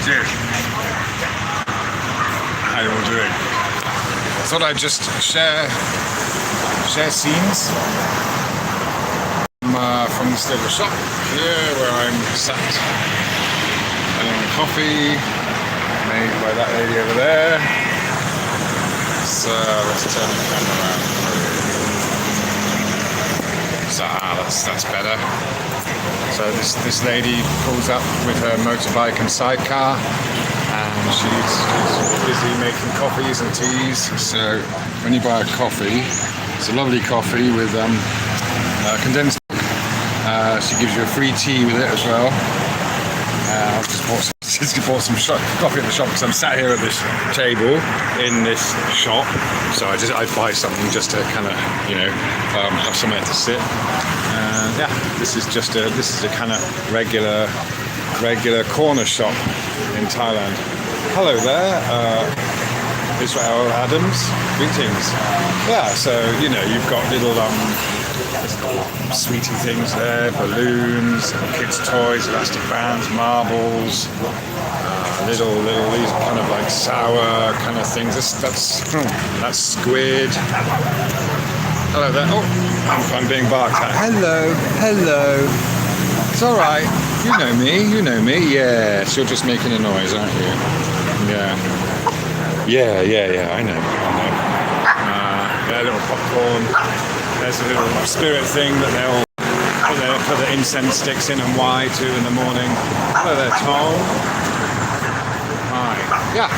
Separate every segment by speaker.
Speaker 1: Cheers. How are you all doing? I thought I'd just share scenes from this little shop here where I'm sat having a coffee made by that lady over there. So let's turn the camera around. So that's better. So this lady pulls up with her motorbike and sidecar, and she's busy making coffees and teas. So when you buy a coffee, it's a lovely coffee with condensed milk. She gives you a free tea with it as well. I've just bought some coffee at the shop because I'm sat here at this table in this shop. So I buy something just to kind of have somewhere to sit. Yeah, this is a kind of regular corner shop in Thailand. Hello there, Israel Adams. Greetings. Yeah, so you've got little sweetie things there, balloons, kids' toys, elastic bands, marbles, little these kind of like sour kind of things. That's squid. Hello there. Oh, I'm being barked at. Hello. It's all right. You know me. Yes, you're just making a noise, aren't you? Yeah. I know. Yeah, a little popcorn. There's a little spirit thing that they'll put the incense sticks in and why to in the morning. Hello there, Tom. Hi. Yeah.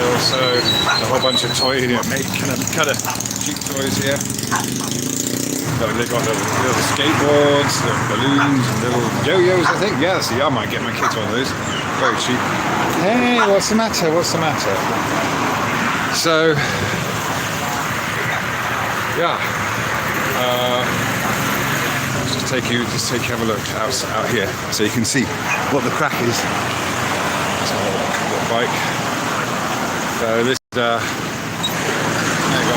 Speaker 1: Also a whole bunch of toys, kind of cheap toys here. They've got little skateboards, little balloons, and little yo-yos, I think. Yeah, see, I might get my kids one of those. Very cheap. Hey, what's the matter? So, yeah. Just take you have a look out here, so you can see what the crack is. That's my little bike. So this there you go.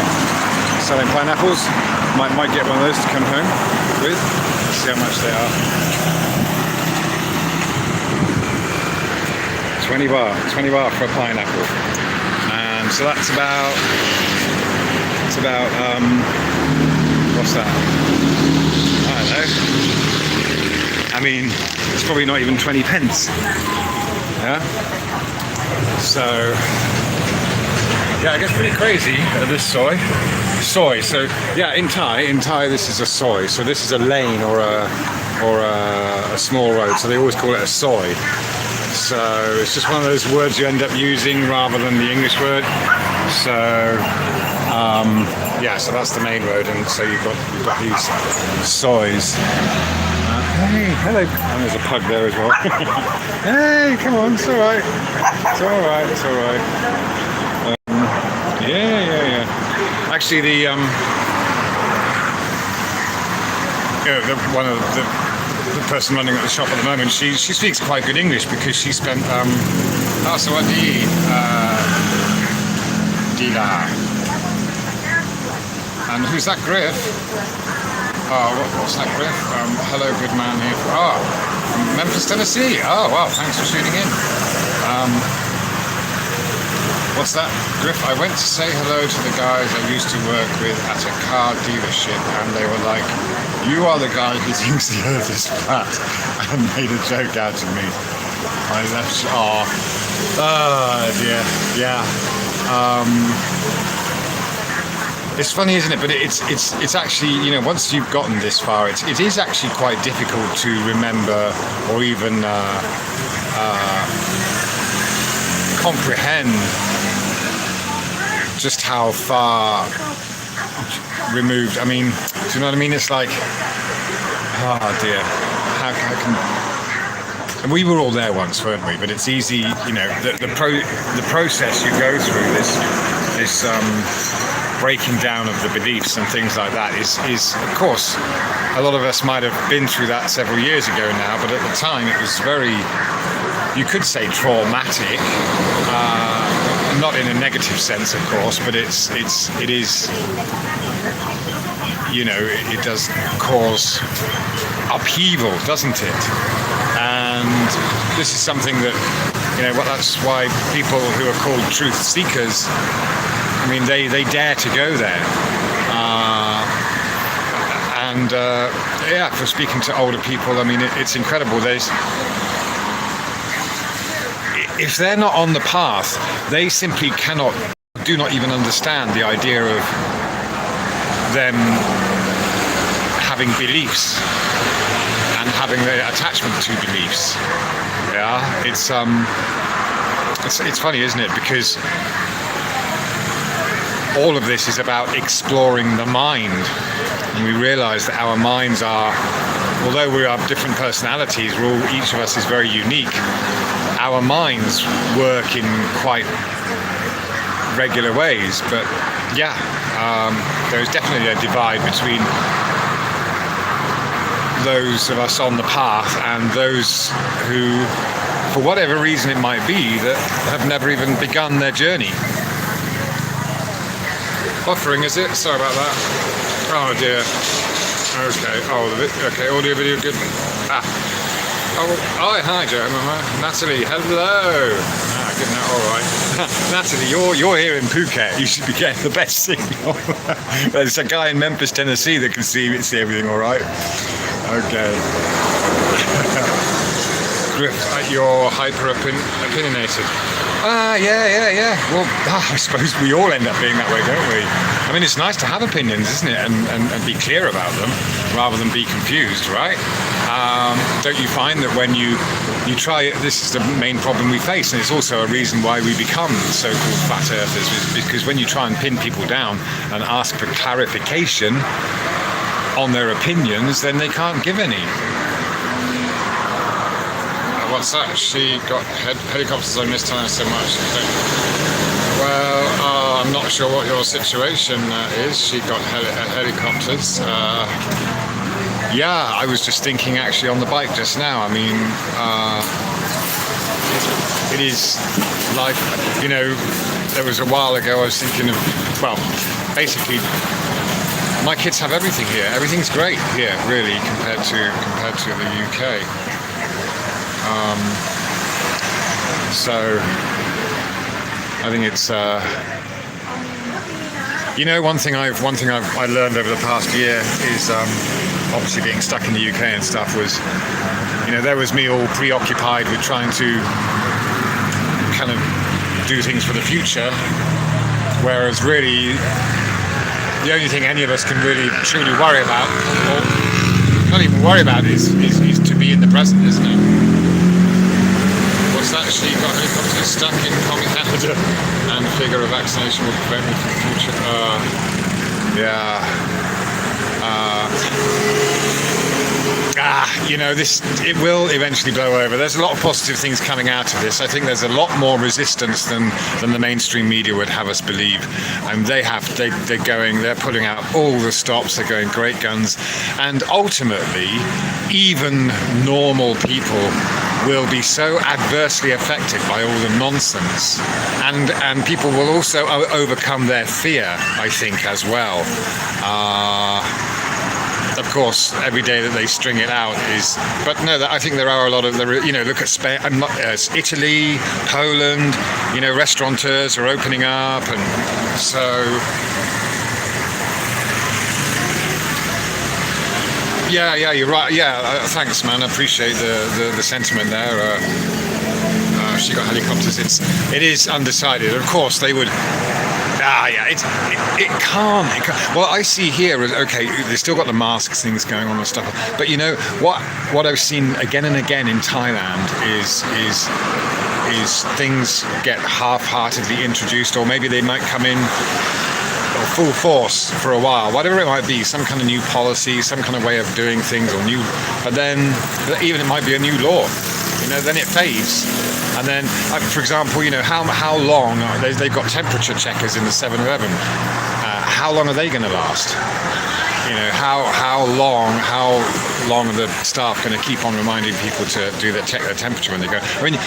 Speaker 1: Selling pineapples. Might get one of those to come home with. Let's see how much they are. 20 baht for a pineapple. And so that's about what's that? I don't know. I mean, it's probably not even 20 pence. Yeah. So yeah, it gets pretty crazy at this soy. So yeah, in Thai, this is a soy. So this is a lane or a small road. So they always call it a soy. So it's just one of those words you end up using rather than the English word. So yeah, so that's the main road, and so you've got these soys. Hey, hello. And there's a pug there as well. Hey, come on, it's all right. Yeah. Actually, the person running at the shop at the moment, she speaks quite good English because she spent Sawadi Dila. And who's that, Griff? What's that, Griff? Hello, good man here. From Memphis, Tennessee. Oh, wow, thanks for tuning in. What's that, Griff? I went to say hello to the guys I used to work with at a car dealership, and they were like, "You are the guy who thinks the earth is flat," and made a joke out of me. I left. Oh dear. Yeah. It's funny, isn't it? But it's actually, once you've gotten this far, it is actually quite difficult to remember or even comprehend just how far removed. I mean, do you know what I mean? It's like, oh dear, how can? And we were all there once, weren't we? But it's easy, the process you go through, this breaking down of the beliefs and things like that is of course, a lot of us might have been through that several years ago now, but at the time it was very, you could say, traumatic. Not in a negative sense, of course, but it is, it does cause upheaval, doesn't it? And this is something that, that's why people who are called truth seekers, I mean, they dare to go there. For speaking to older people, I mean, it's incredible. If they're not on the path, they simply do not even understand the idea of them having beliefs and having the attachment to beliefs. Yeah, it's funny, isn't it? Because all of this is about exploring the mind, and we realize that our minds are, although we have different personalities, each of us is very unique. Our minds work in quite regular ways, but there's definitely a divide between those of us on the path and those who, for whatever reason it might be, that have never even begun their journey. Buffering, is it? Sorry about that. Oh dear. Okay, audio video good. Hi Joe. Natalie, hello. Good now, alright. Natalie, you're here in Phuket. You should be getting the best signal. There's a guy in Memphis, Tennessee that can see everything alright. Okay. Griff, you're hyper-opinionated. Yeah. Well, I suppose we all end up being that way, don't we? I mean, it's nice to have opinions, isn't it? And be clear about them, rather than be confused, right? Don't you find that when you try it, this is the main problem we face, and it's also a reason why we become so-called flat earthers, because when you try and pin people down and ask for clarification on their opinions, then they can't give any. What's that? She got helicopters. I miss Thailand so much. Well, I'm not sure what your situation is. She got helicopters. I was just thinking actually on the bike just now. I mean, it is like, there was a while ago I was thinking of, basically, my kids have everything here. Everything's great here, really, compared to the UK. So I think it's one thing I learned over the past year is obviously being stuck in the UK and stuff was, there was me all preoccupied with trying to kind of do things for the future, whereas really the only thing any of us can really truly worry about, or not even worry about, is to be in the present, isn't it? That she got helicopters stuck in Canada and figure a vaccination will prevent me from the future. It will eventually blow over. There's a lot of positive things coming out of this. I think there's a lot more resistance than the mainstream media would have us believe. And they're putting out all the stops, they're going great guns. And ultimately, even normal people will be so adversely affected by all the nonsense, and people will also overcome their fear, I think, as well. Of course, every day that they string it out is, but no, I think there are a lot of, look at Spain, Italy, Poland, restaurateurs are opening up, and so. Yeah, you're right. Yeah, thanks, man. I appreciate the sentiment there. She got helicopters. It is undecided. Of course, they would. It can't. Well, I see here. Okay, they still got the masks things going on and stuff. But what I've seen again and again in Thailand is things get half-heartedly introduced, or maybe they might come in full force for a while, whatever it might be, some kind of new policy, some kind of way of doing things, but then even it might be a new law, then it fades. And then, for example, how long, they've got temperature checkers in the 7-Eleven, how long are they going to last? How long are the staff going to keep on reminding people to check their temperature when they go? I mean,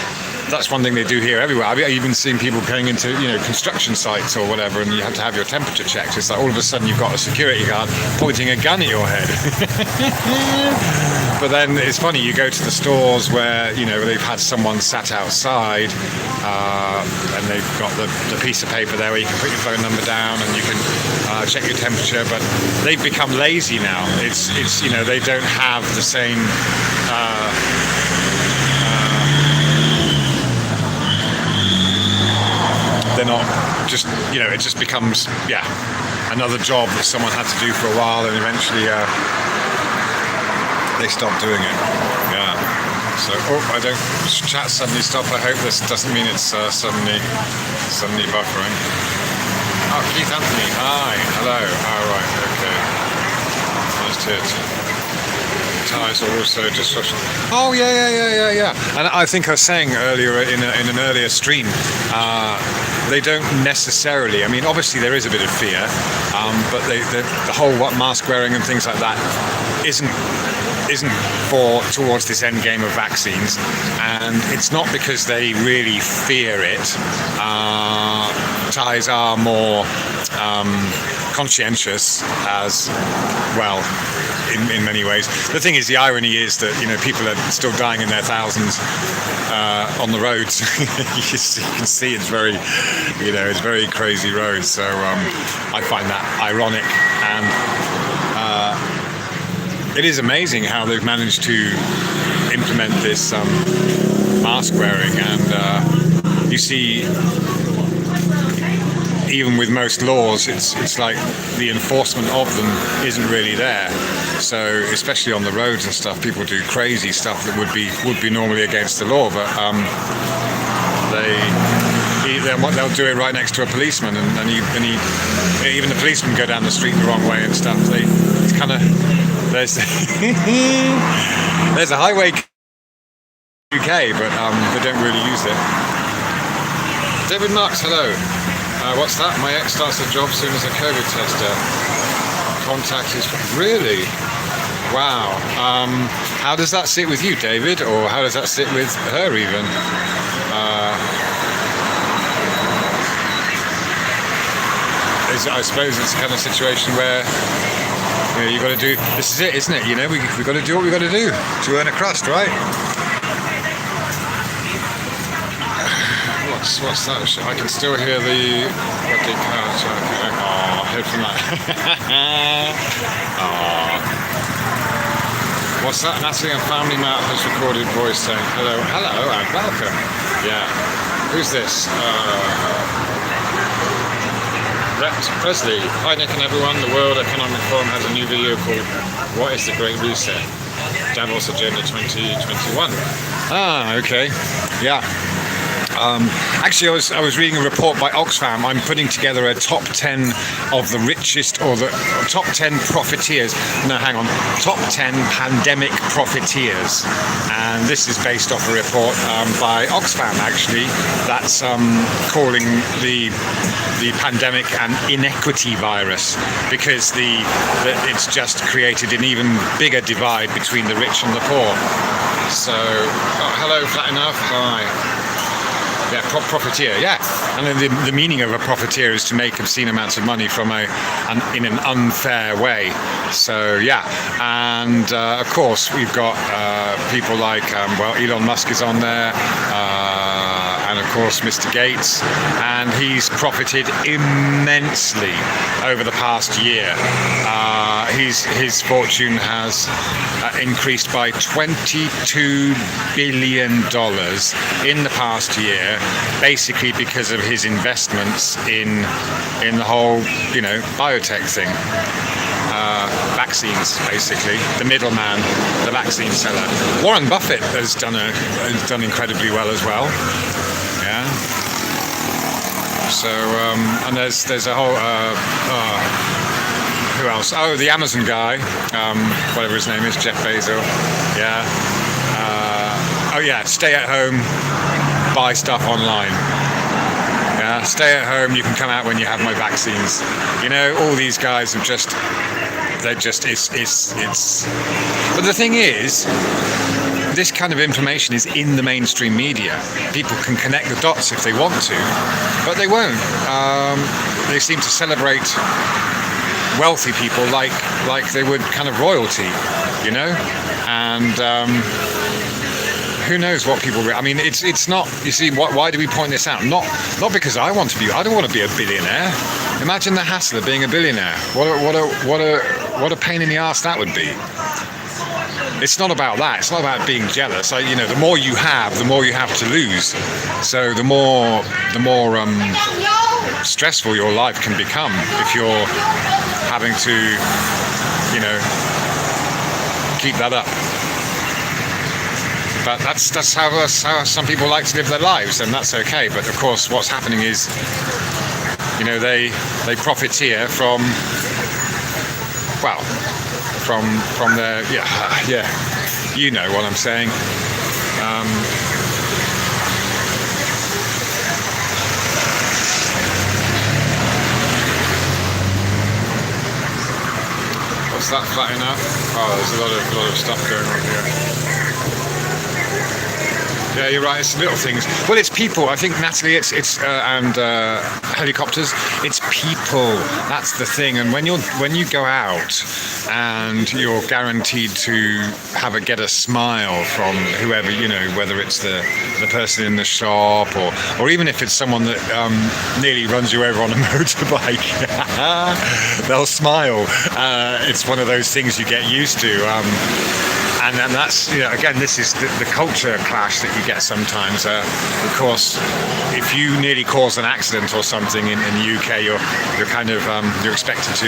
Speaker 1: that's one thing they do here everywhere. I've even seen people going into construction sites or whatever, and you have to have your temperature checked. It's like all of a sudden you've got a security guard pointing a gun at your head. But then it's funny, you go to the stores where, they've had someone sat outside, and they've got the piece of paper there where you can put your phone number down and you can check your temperature, but they've become lazy now. It's they don't have the same they're not just, it just becomes, another job that someone had to do for a while, and eventually they stop doing it. Yeah. So, I don't chat suddenly stop. I hope this doesn't mean it's suddenly buffering. Oh, Keith Anthony. Hi. Hello. Oh, right. Okay. Nice to Thais are also just social. Oh, yeah. And I think I was saying earlier in an earlier stream, they don't necessarily. I mean, obviously there is a bit of fear, but the whole mask wearing and things like that isn't towards this end game of vaccines, and it's not because they really fear it. Thais are more conscientious as well. In many ways. The thing is, the irony is that people are still dying in their thousands on the roads. You can see it's very crazy roads. So I find that ironic, and it is amazing how they've managed to implement this mask wearing, and you see. Even with most laws, it's like the enforcement of them isn't really there. So especially on the roads and stuff, people do crazy stuff that would be normally against the law, but they'll do it right next to a policeman, and even the policemen go down the street the wrong way and stuff. It's kind of there's a highway UK, but they don't really use it. David Marks, hello. What's that? My ex starts a job soon as a COVID tester. Contact is... Really? Wow. How does that sit with you, David? Or how does that sit with her even? I suppose it's the kind of situation where you've got to do... This is it, isn't it? We've got to do what we've got to do to earn a crust, right? What's that? I can still hear the head from that. What's that? Natalie and Family Map has recorded voice saying hello and welcome. Yeah. Who's this? Rhett Presley. Hi Nick and everyone. The World Economic Forum has a new video called What is the Great Reset? Davos Agenda 2021. Okay. Yeah. Actually, I was reading a report by Oxfam. I'm putting together a top 10 of the richest, or the top 10 profiteers. No, hang on. Top 10 pandemic profiteers. And this is based off a report by Oxfam, actually, that's calling the pandemic an inequity virus, because it's just created an even bigger divide between the rich and the poor. So, hello, Flat Enough. Hi. Yeah, profiteer, yeah. And then the meaning of a profiteer is to make obscene amounts of money from in an unfair way. So, yeah. And, of course, we've got people like, Elon Musk is on there, and, of course, Mr. Gates. And he's profited immensely over the past year. His fortune has increased by $22 billion in the past year, basically because of his investments in the whole, biotech thing. Vaccines, basically. The middleman, the vaccine seller. Warren Buffett has done incredibly well as well. Yeah. So, and there's a whole... who else? Oh, the Amazon guy, whatever his name is, Jeff Bezos. Yeah. Stay at home, buy stuff online. Yeah, stay at home. You can come out when you have my vaccines. All these guys have just. It's. But the thing is, this kind of information is in the mainstream media. People can connect the dots if they want to, but they won't. They seem to celebrate wealthy people like they would kind of royalty, and who knows what people. I mean, it's not. You see, why do we point this out? Not because I want to be. I don't want to be a billionaire. Imagine the hassle of being a billionaire. What a pain in the arse that would be. It's not about that. It's not about being jealous. The more you have, the more you have to lose. So the more stressful your life can become if you're having to, keep that up. But that's how some people like to live their lives, and that's okay. But of course, what's happening is, they profiteer from their you know what I'm saying. What's that flattening out? Oh, there's a lot of stuff going on here. Yeah, you're right. It's little things. Well, it's people. I think, Natalie, it's and helicopters. It's people. That's the thing. And when you go out and you're guaranteed to get a smile from whoever, whether it's the person in the shop or even if it's someone that nearly runs you over on a motorbike, they'll smile. It's one of those things you get used to. And that's, again, this is the culture clash that you get sometimes. Of course, if you nearly cause an accident or something in the UK, you're kind of you're expected to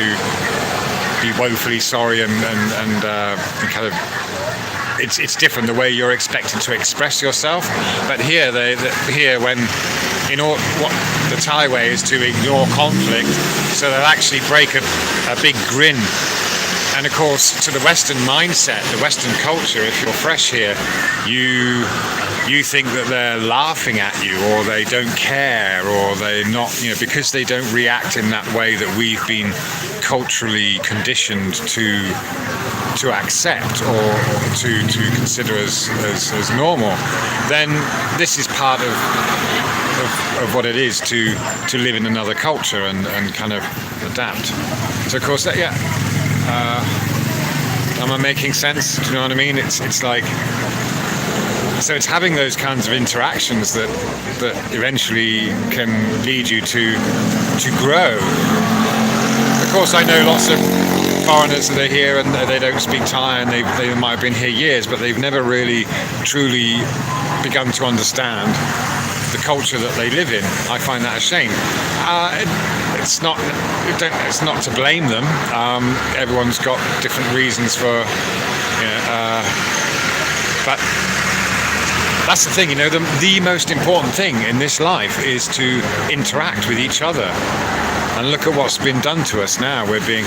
Speaker 1: be woefully sorry and kind of. It's different the way you're expected to express yourself. But here, what the Thai way is to ignore conflict, so they'll actually break a big grin. And of course, to the Western mindset, the Western culture, if you're fresh here, you think that they're laughing at you, or they don't care, or they're not, because they don't react in that way that we've been culturally conditioned to accept or to consider as normal. Then this is part of what it is to live in another culture and kind of adapt. So of course, am I making sense? Do you know what I mean? It's like, so it's having those kinds of interactions that eventually can lead you to grow. Of course, I know lots of foreigners that are here and they don't speak Thai, and they might have been here years, but they've never really truly begun to understand the culture that they live in. I find that a shame. It's not to blame them. Everyone's got different reasons for, but that's the thing. The most important thing in this life is to interact with each other. And look at what's been done to us now. We're being.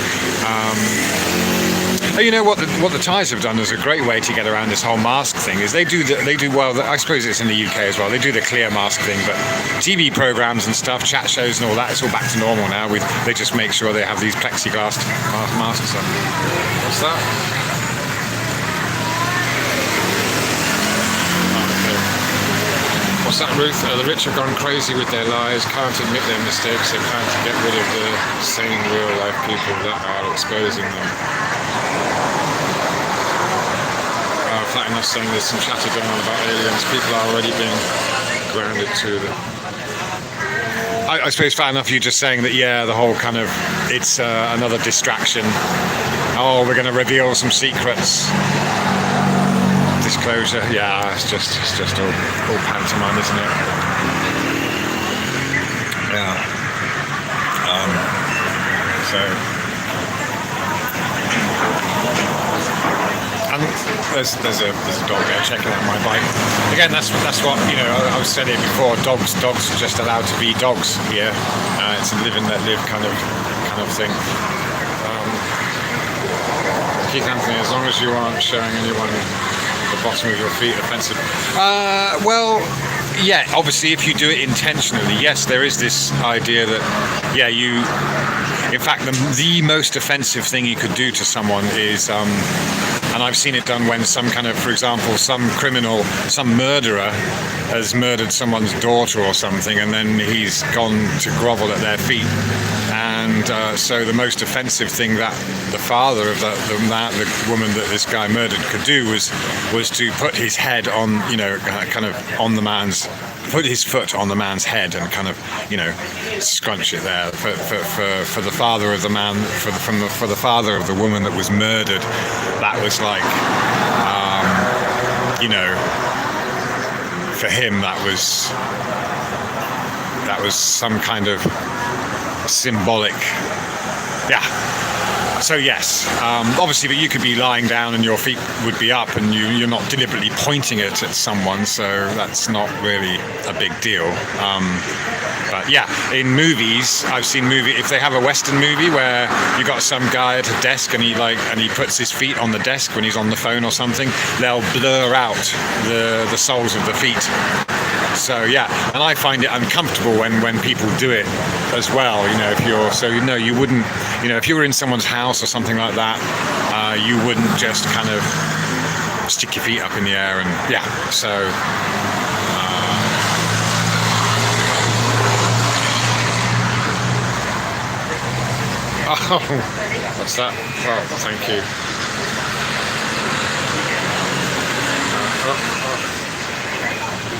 Speaker 1: What the Thais have done is a great way to get around this whole mask thing. Is they do well. I suppose it's in the UK as well. They do the clear mask thing, but TV programs and stuff, chat shows and all that, it's all back to normal now. They just make sure they have these plexiglass masks on. What's that? What's that, Ruth? The rich have gone crazy with their lies, can't admit their mistakes, they can't get rid of the sane real-life people that are exposing them. Flatting us saying there's some chatter going on about aliens. People are already being grounded to them. I suppose, fair enough, you're just saying that, the whole kind of, it's another distraction. Oh, we're going to reveal some secrets. Disclosure, it's just all pantomime, isn't it? Yeah. And there's a dog there checking out my bike. Again, that's what I was saying it before. Dogs are just allowed to be dogs here. It's a live and let live kind of thing. Keith Anthony, as long as you aren't showing anyone the bottom of your feet offensive. Obviously if you do it intentionally, yes, there is this idea that in fact the most offensive thing you could do to someone is And I've seen it done when some kind of, for example, some criminal, some murderer has murdered someone's daughter or something, and then he's gone to grovel at their feet. And so the most offensive thing that the father of the woman that this guy murdered could do was to put his head on, kind of on the man's, put his foot on the man's head and kind of, scrunch it there. For the father of the man, for the father of the woman that was murdered, that was like, for him that was some kind of symbolic, so yes, obviously, but you could be lying down and your feet would be up and you're not deliberately pointing it at someone, so that's not really a big deal. But yeah, in movies, I've seen if they have a Western movie where you got some guy at a desk and he puts his feet on the desk when he's on the phone or something, they'll blur out the soles of the feet. So yeah, and I find it uncomfortable when people do it as well. You wouldn't, if you were in someone's house or something like that, you wouldn't just kind of stick your feet up in the air and so. Oh, what's that? Oh, thank you.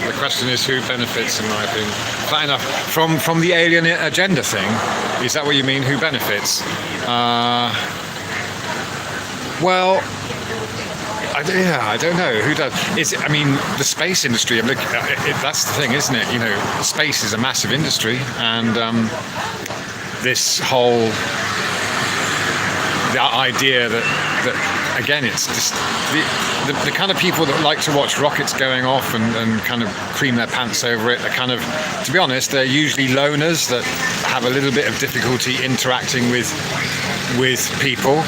Speaker 1: The question is who benefits, in my opinion. Fair enough. From the alien agenda thing, is that what you mean? Who benefits? Well, I don't know. Who does? The space industry. That's the thing, isn't it? Space is a massive industry, and this whole the idea that again, it's just the kind of people that like to watch rockets going off and kind of cream their pants over it are kind of, to be honest, they're usually loners that have a little bit of difficulty interacting with people.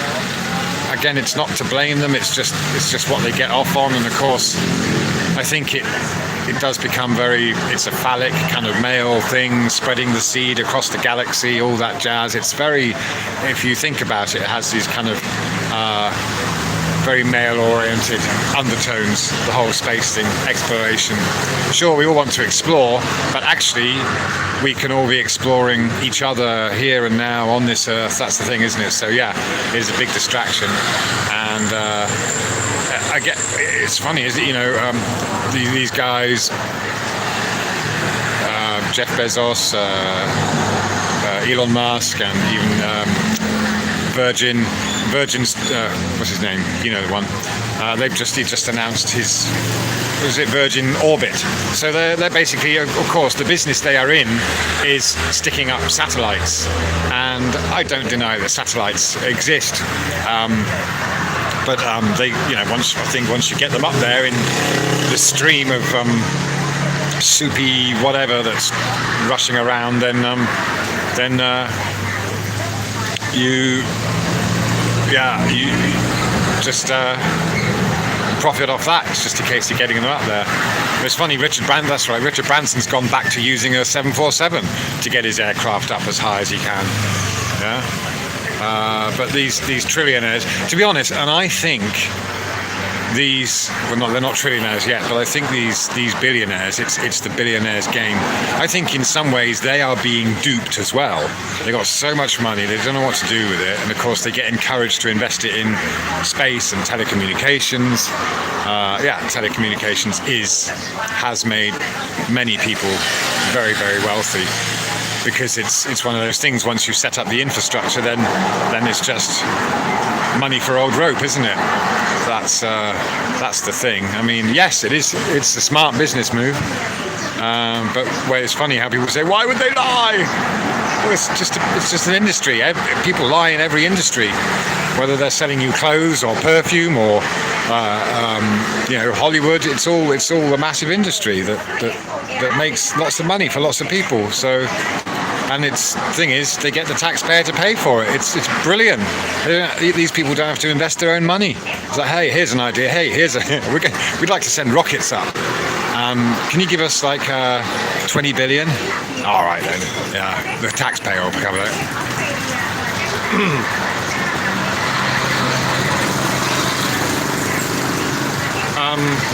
Speaker 1: Again, it's not to blame them, it's just what they get off on, and of course I think it does become it's a phallic kind of male thing, spreading the seed across the galaxy, all that jazz. It's very, if you think about it, it has these kind of very male-oriented undertones, the whole space thing, exploration. Sure, we all want to explore, but actually we can all be exploring each other here and now on this earth. That's the thing, isn't it? So yeah, it's a big distraction. And I get, it's funny, is it? These guys, Jeff Bezos, Elon Musk, and even Virgin's, what's his name? The one. He just announced his, Virgin Orbit. So they're basically, of course, the business they are in is sticking up satellites, and I don't deny that satellites exist. But they, once you get them up there in the stream of soupy whatever that's rushing around, then you just profit off that. It's just a case of getting them up there. It's funny, Richard Branson's gone back to using a 747 to get his aircraft up as high as he can. Yeah. But these trillionaires, to be honest, and I think they're not trillionaires yet, but I think these billionaires, it's the billionaires' game. I think in some ways they are being duped as well. They got so much money, they don't know what to do with it, and of course they get encouraged to invest it in space and telecommunications. Telecommunications has made many people very, very wealthy, because it's one of those things. Once you set up the infrastructure, then it's just money for old rope, isn't it? That's the thing. Yes, it is. It's a smart business move. But it's funny how people say, why would they lie? Well, it's just an industry. People lie in every industry, whether they're selling you clothes or perfume or Hollywood. It's all a massive industry that makes lots of money for lots of people. So. And the thing is, they get the taxpayer to pay for it. It's brilliant. These people don't have to invest their own money. It's like, hey, here's an idea. Hey, we'd like to send rockets up. Can you give us like 20 billion? All right then. Yeah, the taxpayer will cover it.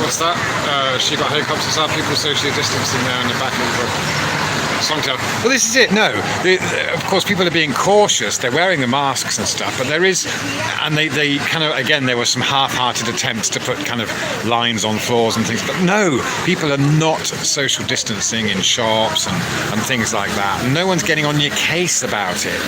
Speaker 1: What's that? She got helicopters up, people socially distancing there in the back of the Songtail. Well, this is it. No, of course, people are being cautious. They're wearing the masks and stuff, but there is, and they kind of, again, there were some half-hearted attempts to put kind of lines on floors and things. But no, people are not social distancing in shops and things like that. No one's getting on your case about it.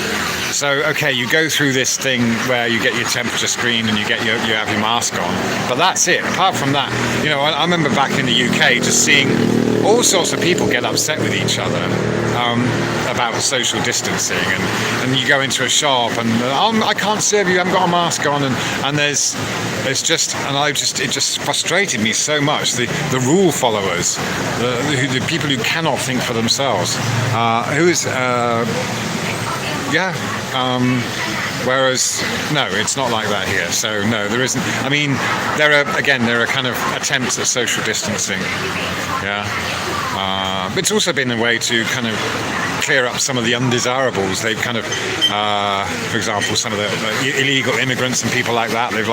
Speaker 1: So, okay, you go through this thing where you get your temperature screened and you have your mask on, but that's it. Apart from that, I remember back in the UK just seeing all sorts of people get upset with each other about social distancing, and you go into a shop and I can't serve you, I haven't got a mask on, and it just frustrated me so much. The rule followers, the people who cannot think for themselves, whereas, no, it's not like that here. So, no, there isn't. I mean, there are kind of attempts at social distancing. Yeah. But it's also been a way to kind of clear up some of the undesirables. They've kind of, for example, some of the illegal immigrants and people like that, they've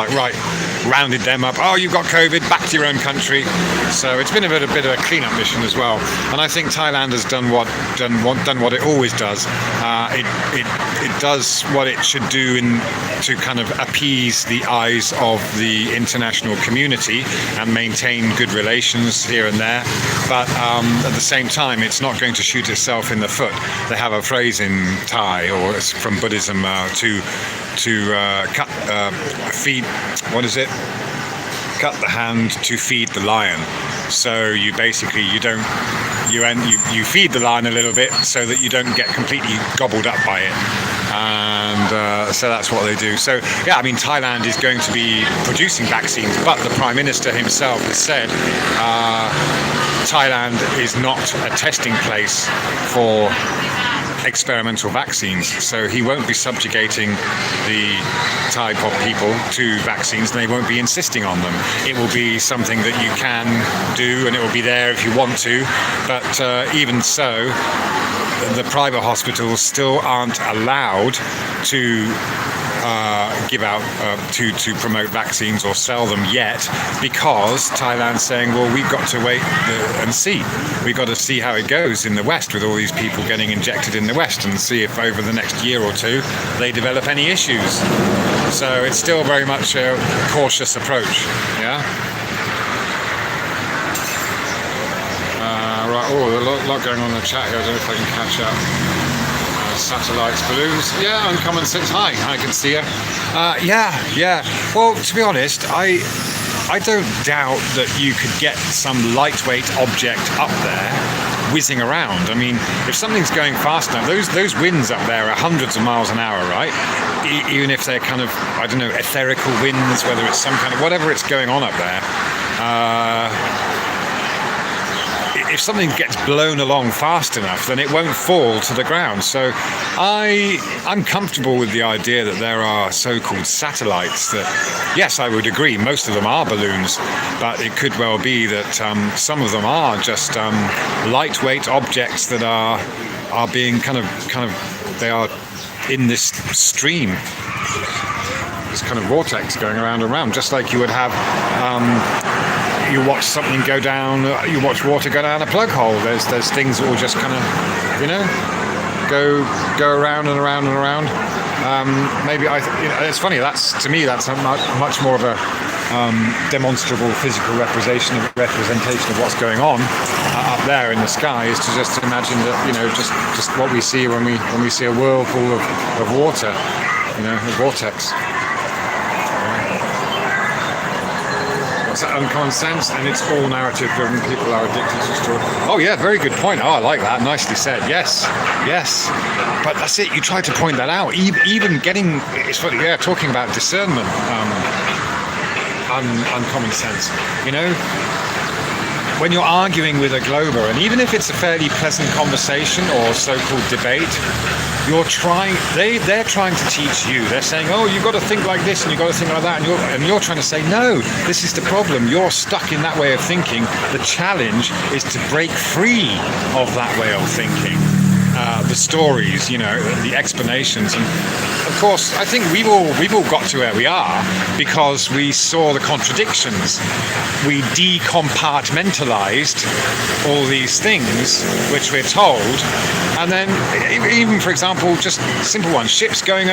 Speaker 1: rounded them up. Oh, you've got COVID, back to your own country. So it's been a bit of a clean-up mission as well. And I think Thailand has done what it always does. It does what it should do to kind of appease the eyes of the international community and maintain good relations here and there. But at the same time, it's not going to shoot itself in the foot. They have a phrase in Thai, or it's from Buddhism, to cut the hand to feed the lion. So you basically you feed the lion a little bit so that you don't get completely gobbled up by it. And so that's what they do. So yeah, I mean, Thailand is going to be producing vaccines, but the Prime Minister himself has said Thailand is not a testing place for experimental vaccines, so he won't be subjugating the Thai people to vaccines, and they won't be insisting on them. It will be something that you can do, and it will be there if you want to, but even so, the private hospitals still aren't allowed to give out to promote vaccines or sell them yet, because Thailand's saying, well, we've got to wait and see. We've got to see how it goes in the West with all these people getting injected in the West, and see if over the next year or two they develop any issues. So it's still very much a cautious approach. Yeah. Right. Oh, a lot going on in the chat here. I don't know if I can catch up. Satellites, balloons, yeah, Uncommon Sense. Hi, I can see you. Yeah. Well, to be honest, I don't doubt that you could get some lightweight object up there whizzing around. I mean, if something's going fast enough, those winds up there are hundreds of miles an hour, right? Even if they're kind of, I don't know, etherical winds, whether it's some kind of, whatever it's going on up there. If something gets blown along fast enough, then it won't fall to the ground. So I'm comfortable with the idea that there are so-called satellites that, yes, I would agree, most of them are balloons, but it could well be that some of them are just lightweight objects that are being kind of they are in this stream, this kind of vortex going around and around, just like you would have you watch something go down, you watch water go down a plug hole. There's things that will just kind of, go around and around and around. Maybe it's funny. To me that's a much more of a demonstrable physical representation of what's going on up there in the sky, is to just imagine that just what we see when we see a whirlpool of water, a vortex. Uncommon Sense, and it's all narrative driven. People are addicted to story. Oh yeah, very good point. Oh, I like that. Nicely said. Yes. But that's it. You try to point that out. Even getting, it's funny. Yeah, talking about discernment, uncommon sense. When you're arguing with a glober, and even if it's a fairly pleasant conversation or so-called debate, they're trying to teach you. They're saying, oh, you've got to think like this and you've got to think like that, and you're trying to say, no, this is the problem. You're stuck in that way of thinking. The challenge is to break free of that way of thinking. the stories, the explanations. And of course, I think we've all got to where we are because we saw the contradictions. We decompartmentalized all these things which we're told, and then even, for example, just simple ones: ships going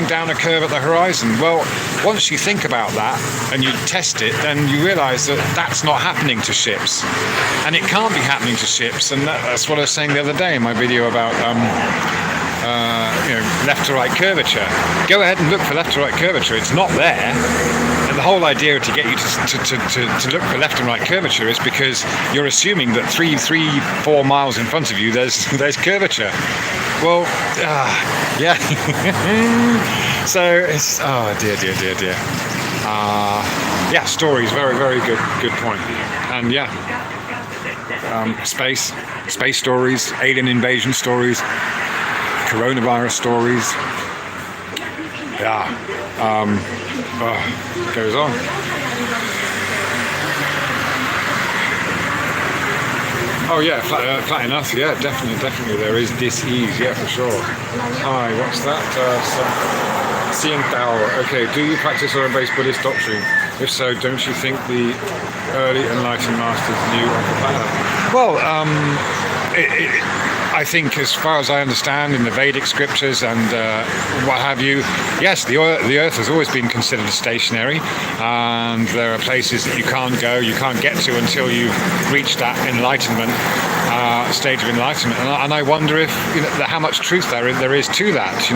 Speaker 1: down a curve at the horizon. Well, once you think about that and you test it, then you realise that that's not happening to ships, and it can't be happening to ships. And that's what I was saying the other day in my video about left to right curvature. Go ahead and look for left to right curvature. It's not there. And the whole idea to get you to look for left and right curvature is because you're assuming that 4 miles in front of you there's curvature. Well, yeah. So it's dear. Yeah, stories. Very, very good point. And yeah, space stories, alien invasion stories, coronavirus stories. Yeah, goes on. Oh yeah, flat enough. Yeah, definitely. There is dis-ease. Yeah, for sure. Hi, what's that? Seeing Tao. Okay, do you practice or embrace Buddhist doctrine? If so, don't you think the early enlightened masters knew of the planet? Well, I think, as far as I understand, in the Vedic scriptures and what have you, yes, the Earth has always been considered stationary, and there are places that you can't go, you can't get to until you've reached that enlightenment stage of enlightenment. And I wonder if how much truth there is to that.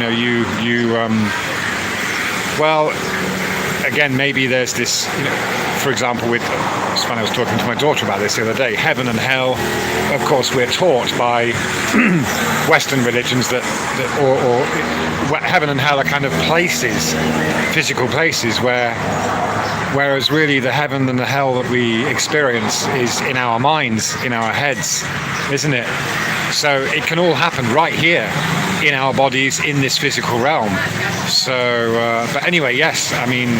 Speaker 1: Well, again, maybe there's this. For example, it's funny, I was talking to my daughter about this the other day. Heaven and hell. Of course, we're taught by Western religions that heaven and hell are kind of places, physical places, whereas really the heaven and the hell that we experience is in our minds, in our heads, isn't it? So it can all happen right here in our bodies, in this physical realm. So, but anyway, yes, I mean.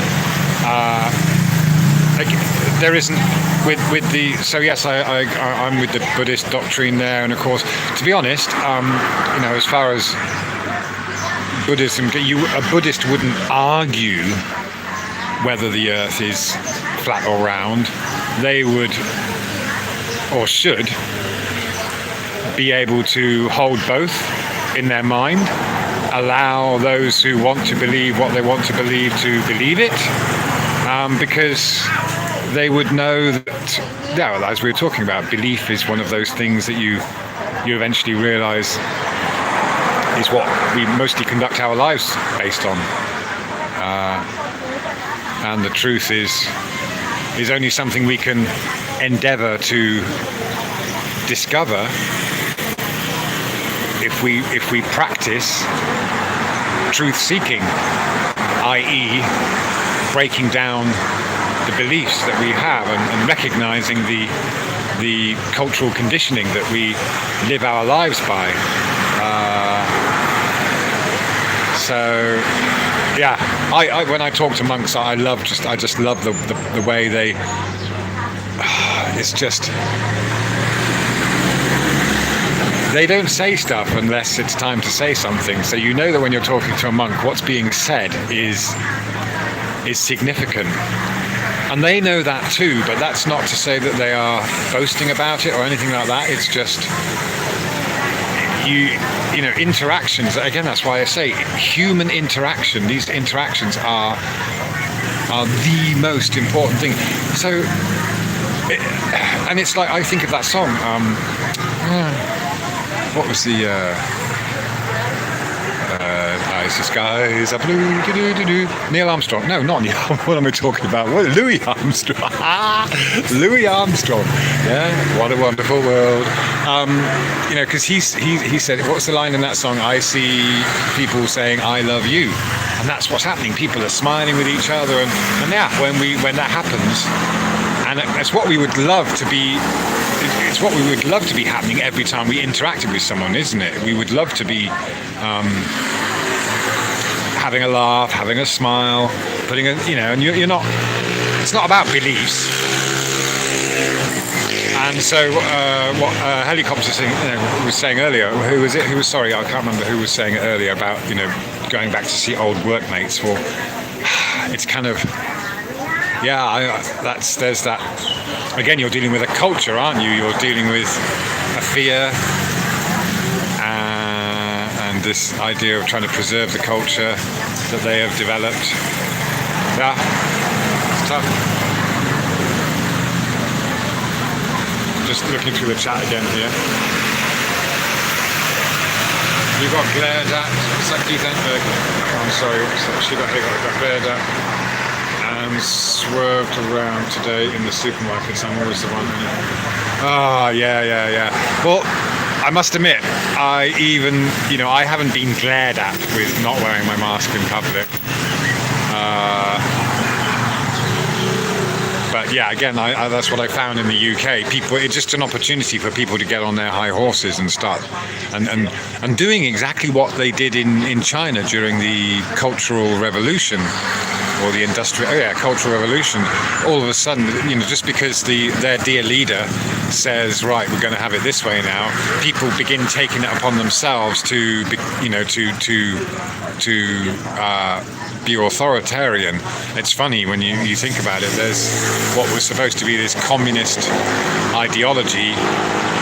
Speaker 1: There isn't with the so yes I'm with the Buddhist doctrine there, and of course, to be honest, as far as Buddhism, a Buddhist wouldn't argue whether the earth is flat or round. They would or should be able to hold both in their mind, allow those who want to believe what they want to believe believe it, because they would know that, as we were talking about, belief is one of those things that you eventually realise is what we mostly conduct our lives based on. And the truth is only something we can endeavour to discover if we practice truth-seeking, i.e. breaking down the beliefs that we have and recognizing the cultural conditioning that we live our lives by. So yeah, I when I talk to monks, I just love the way they. It's just they don't say stuff unless it's time to say something. So you know that when you're talking to a monk, what's being said is significant. And they know that too, but that's not to say that they are boasting about it or anything like that. It's just interactions. Again, that's why I say human interaction. These interactions are the most important thing. So, and it's like I think of that song. What was the? The skies are blue. Neil Armstrong. No, not Neil. What am I talking about? Louis Armstrong. Louis Armstrong. Yeah. What a wonderful world. Because he said, what's the line in that song? I see people saying, "I love you," and that's what's happening. People are smiling with each other, and yeah, when that happens, and it's what we would love to be. It's what we would love to be happening every time we interacted with someone, isn't it? We would love to be. Having a laugh, having a smile, putting and you're not. It's not about beliefs, and And so, what helicopter was saying earlier? Who was it? Who was sorry? I can't remember who was saying it earlier about going back to see old workmates. Well, it's kind of there's that again. You're dealing with a culture, aren't you? You're dealing with a fear and this idea of trying to preserve the culture that they have developed. Yeah, it's tough. Just looking through the chat again here. You got glared at. What's that, Keith Entberg? Oh, I'm sorry. She got glared at and swerved around today in the supermarkets. I'm always the one. Oh, yeah. Well, I must admit, I haven't been glared at with not wearing my mask in public. But yeah, again, that's what I found in the UK. It's just an opportunity for people to get on their high horses and start and doing exactly what they did in China during the Cultural Revolution or the Cultural Revolution. All of a sudden, just because their dear leader says, right, we're going to have it this way now, people begin taking it upon themselves to be authoritarian. It's funny when you think about it. There's what was supposed to be this communist ideology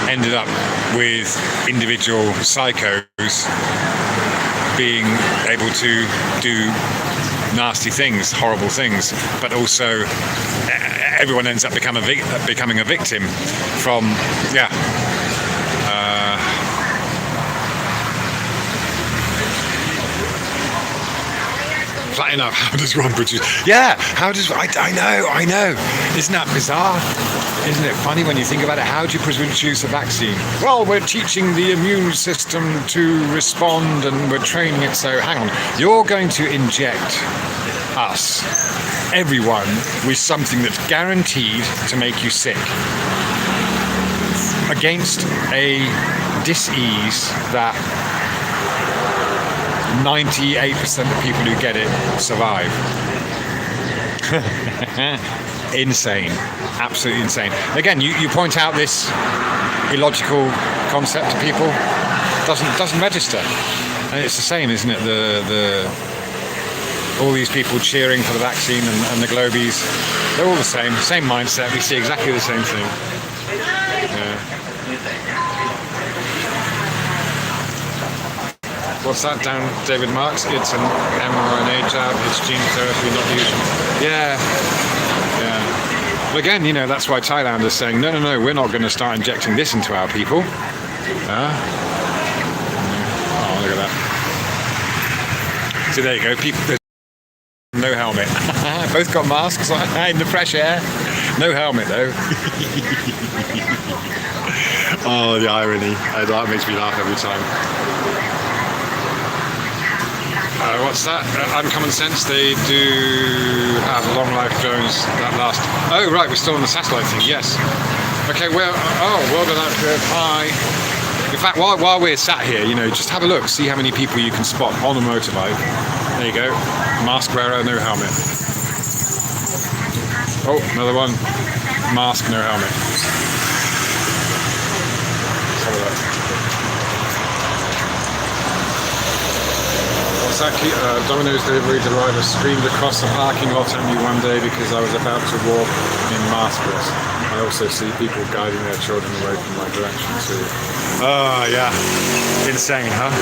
Speaker 1: ended up with individual psychos being able to do nasty things, horrible things, but also everyone ends up becoming a victim from flat enough. How does one produce? Yeah, how does I know. Isn't that bizarre? Isn't it funny when you think about it? How do you produce a vaccine? Well, we're teaching the immune system to respond and we're training it. So hang on, you're going to inject us, everyone, with something that's guaranteed to make you sick against a dis-ease that 98% of people who get it survive. Insane, absolutely insane. Again, you point out this illogical concept to people, doesn't register, and it's the same, isn't it? The all these people cheering for the vaccine and the globies, they're all the same mindset. We see exactly the same thing. Yeah. What's that down, David Marks? It's an mRNA jab, it's gene therapy, not usual. Yeah. But again, that's why Thailand is saying, no, we're not going to start injecting this into our people. Oh, look at that. So there you go, people, no helmet. Both got masks in the fresh air. No helmet though. Oh, the irony. That makes me laugh every time. What's that? Uncommon Sense, they do have long life drones that last. Oh, right, we're still on the satellite thing, yes. Okay, well, world of that, hi. In fact, while we're sat here, just have a look, see how many people you can spot on a motorbike. There you go, mask wearer, no helmet. Oh, another one, mask, no helmet. Let's have a look. Domino's delivery driver screamed across the parking lot at me one day because I was about to walk in maskless. I also see people guiding their children away from my direction too. Oh yeah, insane, huh?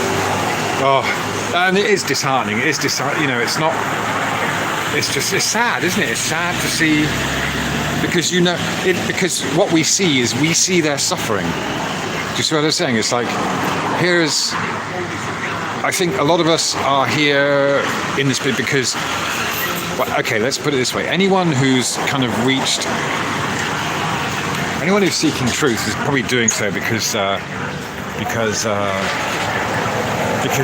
Speaker 1: Oh, and it is disheartening. It is disheartening. It's not. It's sad, isn't it? It's sad to see because because what we see their suffering. Do you see what I'm saying? It's like I think a lot of us are here in this bit because, okay, let's put it this way. Anyone who's seeking truth is probably doing so because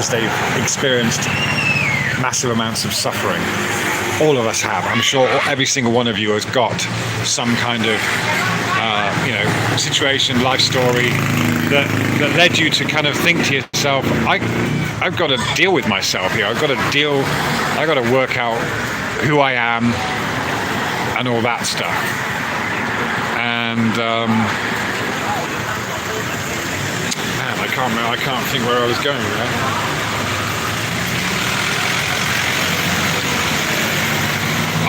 Speaker 1: they've experienced massive amounts of suffering. All of us have. I'm sure every single one of you has got some kind of situation, life story that led you to kind of think to yourself, I've got to deal with myself here. I've got to work out who I am and all that stuff. And can't think where I was going there.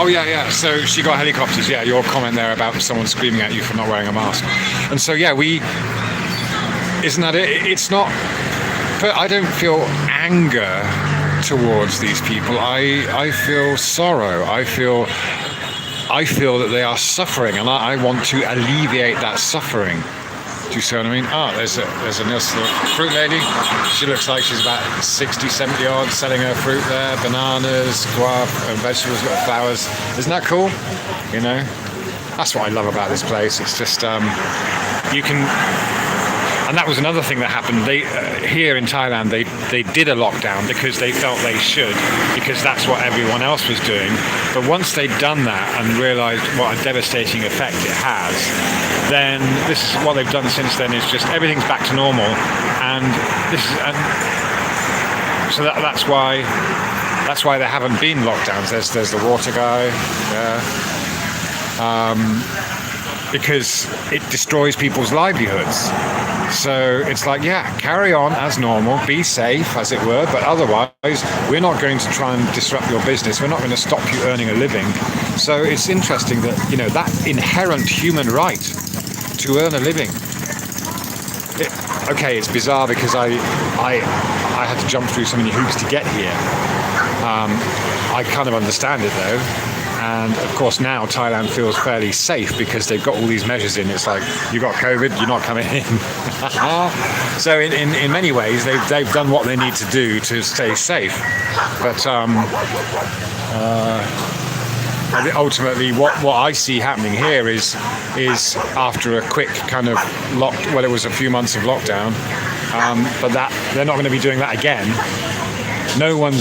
Speaker 1: Oh yeah. So she got helicopters. Yeah, your comment there about someone screaming at you for not wearing a mask. And so yeah, isn't that it? It's not. But I don't feel anger towards these people. I feel sorrow. I feel that they are suffering, and I want to alleviate that suffering. Do you see what I mean? Oh, there's a nice little fruit lady. She looks like she's about 60, 70 odd, selling her fruit there. Bananas, guava, vegetables, got flowers. Isn't that cool? You know? That's what I love about this place. It's just, you can... And that was another thing that happened. Here in Thailand, they did a lockdown because they felt they should, because that's what everyone else was doing. But once they'd done that and realised what a devastating effect it has, then this is what they've done since then, is just everything's back to normal. And so that's why there haven't been lockdowns. There's the water guy. Yeah. Because it destroys people's livelihoods. So it's like, yeah, carry on as normal, be safe, as it were, but otherwise we're not going to try and disrupt your business. We're not going to stop you earning a living. So it's interesting that, you know, that inherent human right to earn a living. Okay, it's bizarre because I had to jump through so many hoops to get here. I kind of understand it though. And of course now Thailand feels fairly safe because they've got all these measures in. It's like, you got COVID, you're not coming in. So in many ways they've done what they need to do to stay safe. But ultimately what I see happening here is after a quick kind of it was a few months of lockdown, but that they're not going to be doing that again. No one's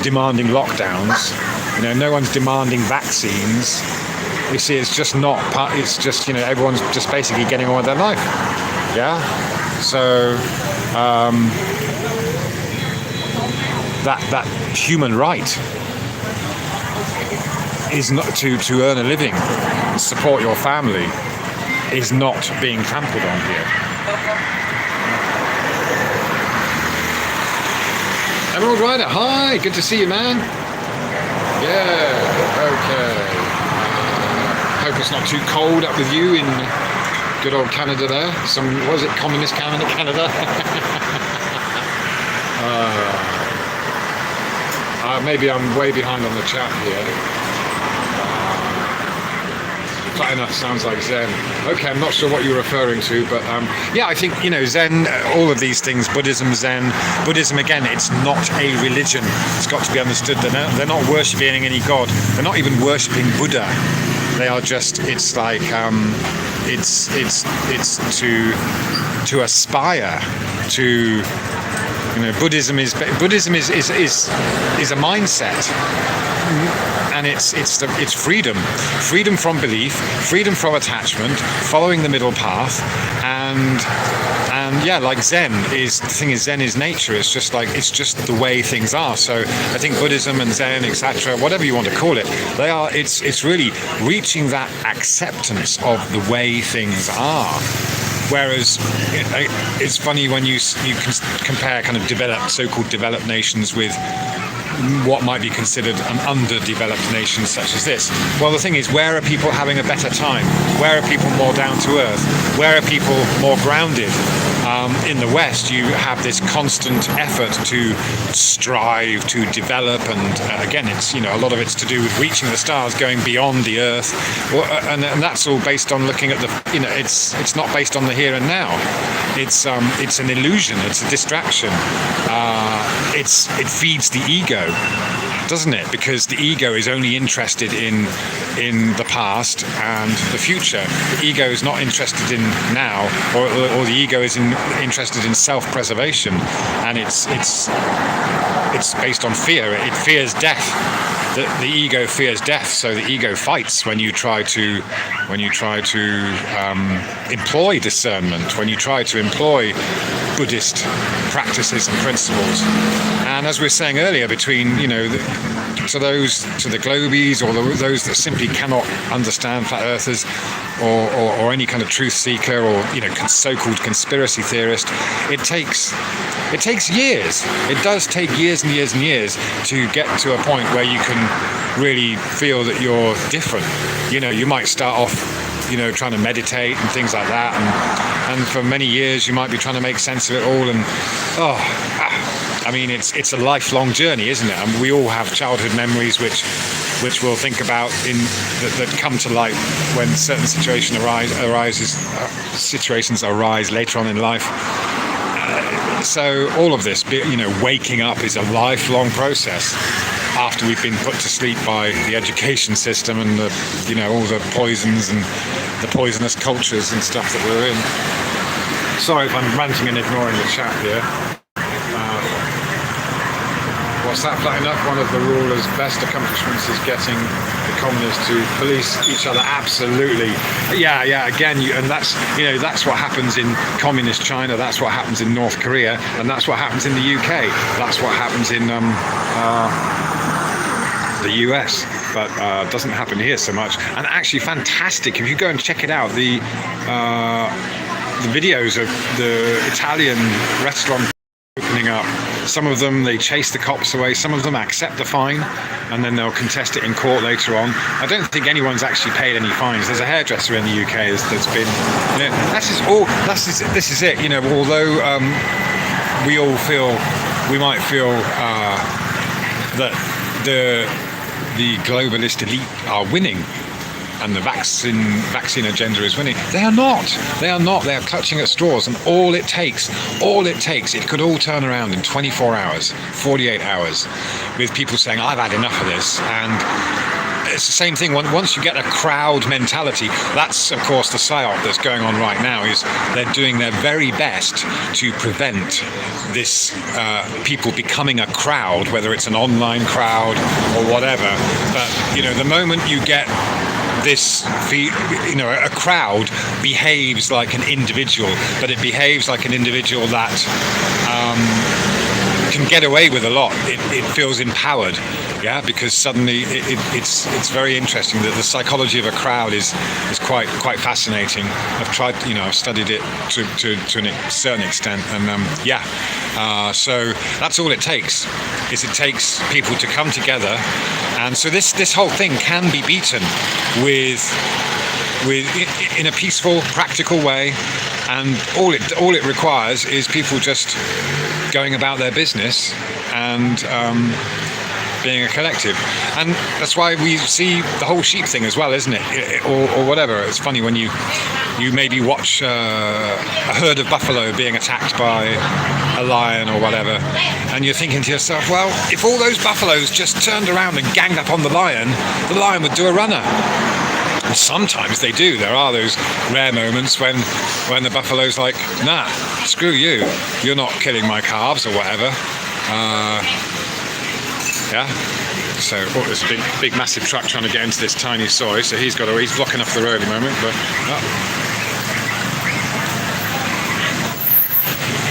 Speaker 1: demanding lockdowns. You know, no one's demanding vaccines. You see, it's just you know, everyone's just basically getting on with their life. Yeah. So that human right is not to earn a living, support your family, is not being trampled on here. Emerald Rider, hi, good to see you, man. Yeah, okay. Hope it's not too cold up with you in good old Canada there. Was it communist Canada? Maybe I'm way behind on the chat here. Flat enough sounds like Zen. Okay, I'm not sure what you're referring to, but yeah, I think, you know, Zen, all of these things, Buddhism, Zen. Buddhism, again, it's not a religion. It's got to be understood. They're not worshipping any god. They're not even worshipping Buddha. They are just, it's like, it's to aspire to, you know, Buddhism is a mindset. And it's freedom from belief, freedom from attachment, following the middle path, and yeah, like Zen is nature. It's just the way things are. So I think Buddhism and Zen, etc., whatever you want to call it, it's really reaching that acceptance of the way things are. Whereas it's funny when you can compare kind of so-called developed nations with what might be considered an underdeveloped nation such as this. Well, the thing is, where are people having a better time? Where are people more down to earth? Where are people more grounded? In the West, you have this constant effort to strive to develop, and again, it's, you know, a lot of it's to do with reaching the stars, going beyond the earth, and that's all based on looking at the, you know, it's not based on the here and now. It's an illusion. It's a distraction. It feeds the ego, doesn't it? Because the ego is only interested in the past and the future. The ego is not interested in now, or the ego is interested in self-preservation, and it's based on fear. It fears death. The ego fears death, so the ego fights when you try to employ discernment, when you try to employ Buddhist practices and principles. And as we were saying earlier, between, you know, to the globies, or those that simply cannot understand flat earthers, or any kind of truth seeker, or so-called conspiracy theorist, it takes years. It does take years and years and years to get to a point where you can really feel that you're different. You might start off trying to meditate and things like that, and for many years you might be trying to make sense of it all, and it's a lifelong journey, isn't it? And we all have childhood memories which we'll think about that come to light when certain situations arise later on in life. So all of this, waking up is a lifelong process after we've been put to sleep by the education system and all the poisons and the poisonous cultures and stuff that we're in. Sorry if I'm ranting and ignoring the chat here. What's that, flat enough? One of the rulers' best accomplishments is getting the communists to police each other. Absolutely. Yeah. Again, and that's what happens in communist China. That's what happens in North Korea, and that's what happens in the UK. That's what happens in the US, but doesn't happen here so much. And actually, fantastic. If you go and check it out, the videos of the Italian restaurant opening up. Some of them, they chase the cops away. Some of them accept the fine, and then they'll contest it in court later on. I don't think anyone's actually paid any fines. There's a hairdresser in the UK that's been. This is it. Although we might feel that the globalist elite are winning, and the vaccine agenda is winning. They are not. They are clutching at straws, and all it takes, it could all turn around in 24 hours, 48 hours, with people saying, I've had enough of this. And it's the same thing. Once you get a crowd mentality, that's, of course, the psyop that's going on right now, is they're doing their very best to prevent this people becoming a crowd, whether it's an online crowd or whatever. But, the moment you get this, a crowd behaves like an individual, but it behaves like an individual that can get away with a lot. It feels empowered, because suddenly it's very interesting that the psychology of a crowd is quite fascinating. I've studied it to a certain extent, and so that's all it takes. It takes people to come together, and so this whole thing can be beaten in a peaceful, practical way, and all it requires is people just going about their business and being a collective. And that's why we see the whole sheep thing as well, isn't it? Or whatever. It's funny when you maybe watch a herd of buffalo being attacked by a lion or whatever, and you're thinking to yourself, well, if all those buffaloes just turned around and ganged up on the lion would do a runner. And sometimes they do. There are those rare moments when the buffalo's like, nah, screw you, you're not killing my calves or whatever. So there's a big massive truck trying to get into this tiny soy, so he's blocking off the road at the moment. But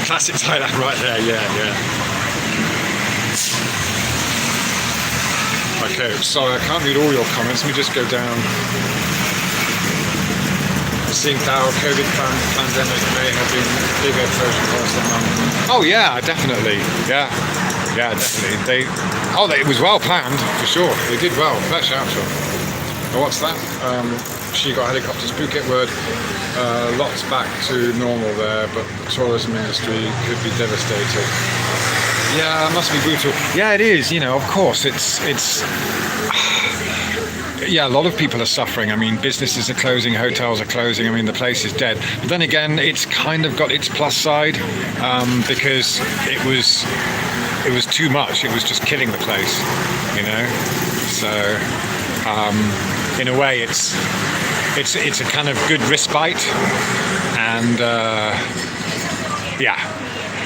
Speaker 1: classic Thailand right there. Yeah. Okay, sorry, I can't read all your comments. Let me just go down. I think our COVID pandemic may have been bigger social cost than none. Oh yeah, definitely. Yeah, definitely. It was well planned for sure. They did well. Fair shout to them. What's that? She got helicopters. Phuket word. Lots back to normal there, but the tourism industry could be devastated. Yeah, it must be brutal. Yeah, it is. Of course, it's. Yeah, a lot of people are suffering. I mean, businesses are closing, hotels are closing. I mean, the place is dead. But then again, it's kind of got its plus side, because it was too much. It was just killing the place, So, in a way, it's a kind of good respite, and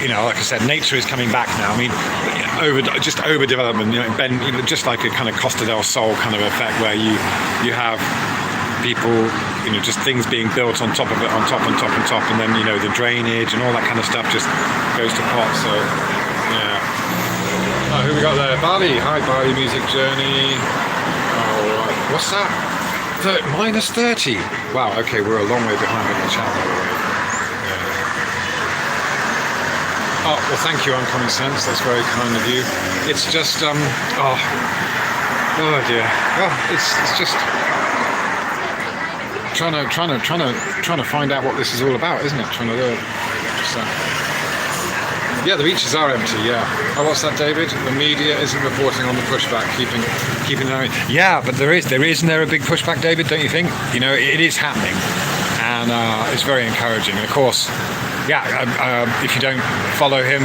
Speaker 1: like I said, nature is coming back now. I mean, overdevelopment, just like a kind of Costa del Sol kind of effect, where you have people, just things being built on top of it, on top, and then the drainage and all that kind of stuff just goes to pot. So yeah. Who we got there? Bali. Hi, Bali Music Journey. Oh, what's that? Minus 30. Wow, okay, we're a long way behind in the chat, by the way. Yeah. Oh, well, thank you, Uncommon Sense. That's very kind of you. It's just, oh dear. Well, it's just trying to find out what this is all about, isn't it? Trying to learn. Yeah, the beaches are empty. Yeah. Oh, what's that, David? The media isn't reporting on the pushback, keeping an eye. Yeah, but isn't there a big pushback, David? Don't you think? You know, it is happening, and it's very encouraging. And of course, if you don't follow him,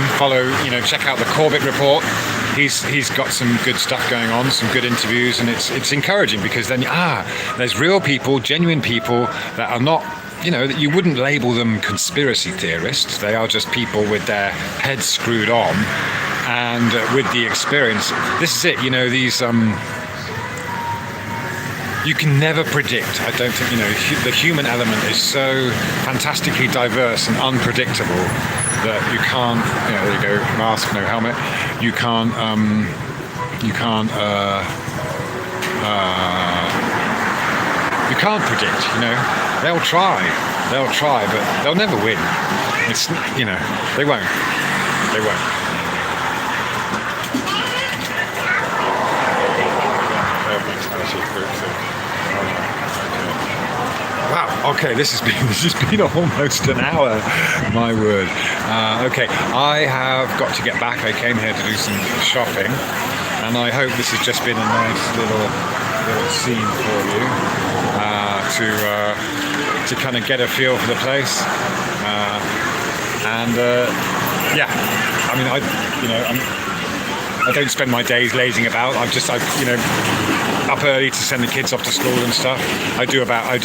Speaker 1: check out the Corbett report. He's got some good stuff going on, some good interviews, and it's encouraging because then there's real people, genuine people that are not. That you wouldn't label them conspiracy theorists. They are just people with their heads screwed on and with the experience. This is it, these you can never predict. I don't think, the human element is so fantastically diverse and unpredictable that you can't, there you go, mask, no helmet. You can't predict, They'll try, but they'll never win. It's, they won't. Wow. Okay, this has been almost an hour. My word. Okay, I have got to get back. I came here to do some shopping, and I hope this has just been a nice little scene for you. To kind of get a feel for the place, I don't spend my days lazing about. I'm up early to send the kids off to school and stuff. I do about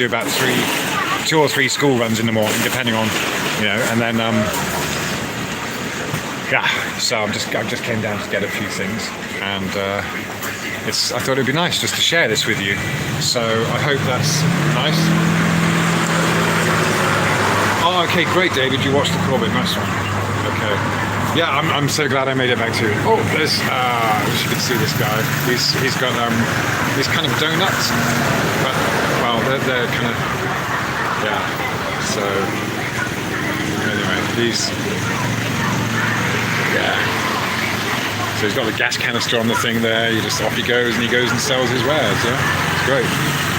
Speaker 1: 2 or 3 school runs in the morning, depending on, and then so I just came down to get a few things, and I thought it'd be nice just to share this with you. So I hope that's nice. Oh, okay, great, David. You watched the Corbett, nice one. Okay. Yeah, I'm so glad I made it back to it. Oh, there's I wish you could see this guy. He's got these kind of donuts, but they're kind of So anyway, So he's got the gas canister on the thing there. Off he goes, and he goes and sells his wares. Yeah, it's great.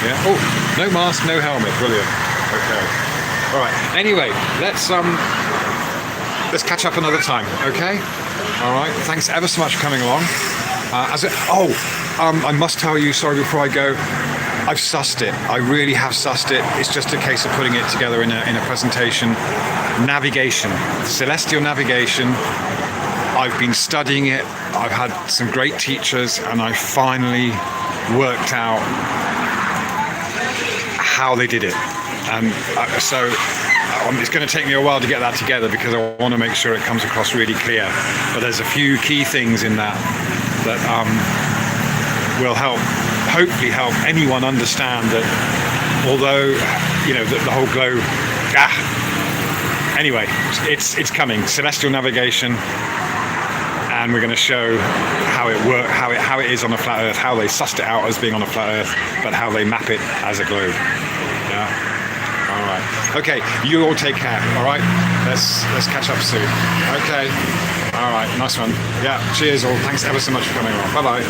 Speaker 1: Yeah. Oh, no mask, no helmet. Brilliant. Okay. All right. Anyway, let's catch up another time. Okay. All right. Thanks ever so much for coming along. I must tell you. Sorry, before I go, I've sussed it. I really have sussed it. It's just a case of putting it together in a presentation. Navigation, celestial navigation. I've been studying it. I've had some great teachers, and I finally worked out how they did it. And so it's going to take me a while to get that together because I want to make sure it comes across really clear. But there's a few key things in that will hopefully help anyone understand that although, the whole globe, anyway, it's coming. Celestial navigation. And we're going to show how it works, how it is on a flat Earth, how they sussed it out as being on a flat Earth, but how they map it as a globe. Yeah. All right. Okay. You all take care. All right. Let's catch up soon. Okay. All right. Nice one. Yeah. Cheers all. Thanks ever so much for coming along. Bye bye.